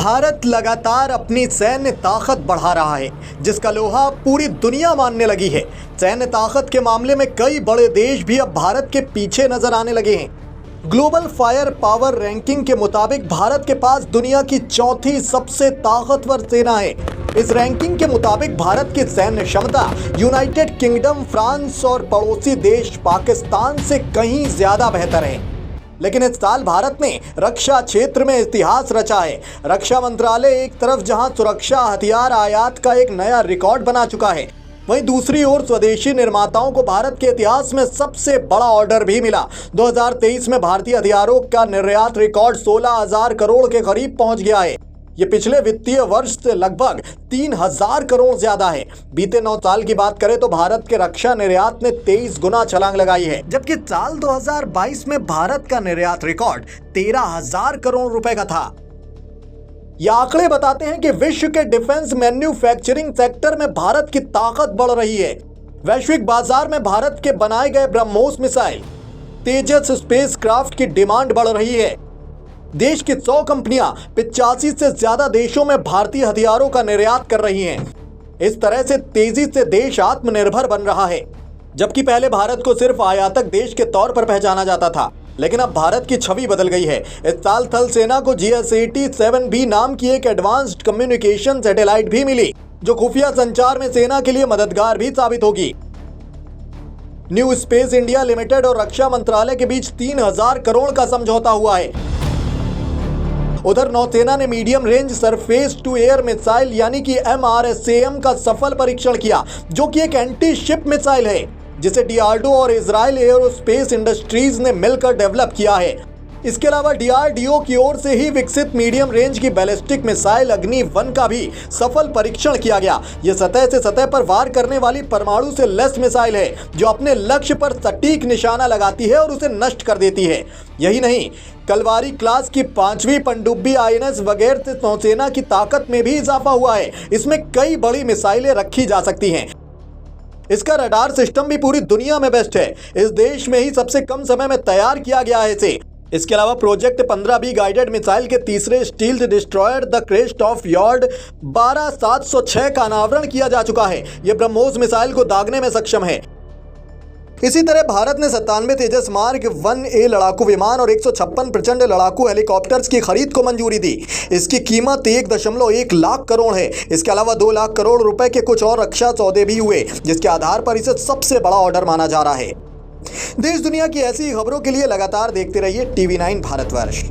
भारत लगातार अपनी सैन्य ताकत बढ़ा रहा है, जिसका लोहा पूरी दुनिया मानने लगी है। सैन्य ताकत के मामले में कई बड़े देश भी अब भारत के पीछे नजर आने लगे हैं। ग्लोबल फायर पावर रैंकिंग के मुताबिक भारत के पास दुनिया की चौथी सबसे ताकतवर सेना है। इस रैंकिंग के मुताबिक भारत की सैन्य क्षमता यूनाइटेड किंगडम, फ्रांस और पड़ोसी देश पाकिस्तान से कहीं ज्यादा बेहतर है। लेकिन इस साल भारत ने रक्षा क्षेत्र में इतिहास रचा है। रक्षा मंत्रालय एक तरफ जहां सुरक्षा हथियार आयात का एक नया रिकॉर्ड बना चुका है, वहीं दूसरी ओर स्वदेशी निर्माताओं को भारत के इतिहास में सबसे बड़ा ऑर्डर भी मिला। 2023 में भारतीय हथियारों का निर्यात रिकॉर्ड 16,000 करोड़ के करीब पहुंच गया है। ये पिछले वित्तीय वर्ष से लगभग 3,000 करोड़ ज्यादा है। बीते 9 साल की बात करें तो भारत के रक्षा निर्यात ने 23 गुना छलांग लगाई है, जबकि साल 2022 में भारत का निर्यात रिकॉर्ड 13,000 करोड़ रुपए का था। ये आंकड़े बताते हैं कि विश्व के डिफेंस मैन्युफैक्चरिंग सेक्टर में भारत की ताकत बढ़ रही है। वैश्विक बाजार में भारत के बनाए गए ब्रह्मोस मिसाइल, तेजस स्पेसक्राफ्ट की डिमांड बढ़ रही है। देश की 100 कंपनियां 85 से ज्यादा देशों में भारतीय हथियारों का निर्यात कर रही हैं। इस तरह से तेजी से देश आत्मनिर्भर बन रहा है। जबकि पहले भारत को सिर्फ आयातक देश के तौर पर पहचाना जाता था, लेकिन अब भारत की छवि बदल गई है। इस साल थल सेना को GS-87B नाम की एक एडवांस्ड कम्युनिकेशन सैटेलाइट भी मिली, जो खुफिया संचार में सेना के लिए मददगार भी साबित होगी। न्यू स्पेस इंडिया लिमिटेड और रक्षा मंत्रालय के बीच 3,000 करोड़ का समझौता हुआ है। उधर नौसेना ने medium range surface to air missile यानी कि MRSAM का सफल परीक्षण किया, जो कि एक एंटी शिप मिसाइल है, जिसे DRDO और इजराइल एरोस्पेस इंडस्ट्रीज ने मिलकर डेवलप किया है। इसके अलावा DRDO की ओर से ही विकसित मीडियम रेंज की बैलिस्टिक मिसाइल अग्नि-1 का भी सफल परीक्षण किया गया। यह सतह से सतह पर वार करने वाली परमाणु से लैस मिसाइल है, जो अपने लक्ष्य पर सटीक निशाना लगाती है और उसे नष्ट कर देती है। यही नहीं, कलवारी क्लास की 5वीं पनडुब्बी INS वगैरह से नौसेना की ताकत में भी इजाफा हुआ है। इसमें कई बड़ी मिसाइलें रखी जा सकती हैं। इसका रडार सिस्टम भी पूरी दुनिया में बेस्ट है। इस देश में ही सबसे कम समय में तैयार किया गया है इसे। इसके अलावा प्रोजेक्ट 15B गाइडेड मिसाइल के तीसरे stealth destroyer the crest of yard 12706 का अनावरण किया जा चुका है। यह ब्रह्मोस मिसाइल को दागने में सक्षम है। इसी तरह भारत ने 97 तेजस मार्क 1A लड़ाकू विमान और 156 प्रचंड लड़ाकू हेलीकॉप्टर्स की खरीद को मंजूरी दी। इसकी कीमत 1.1 लाख करोड़ है। इसके अलावा 2 लाख करोड़ रुपए के कुछ और रक्षा सौदे भी हुए, जिसके आधार पर इसे सबसे बड़ा ऑर्डर माना जा रहा है। देश दुनिया की ऐसी खबरों के लिए लगातार देखते रहिए TV9 भारतवर्ष।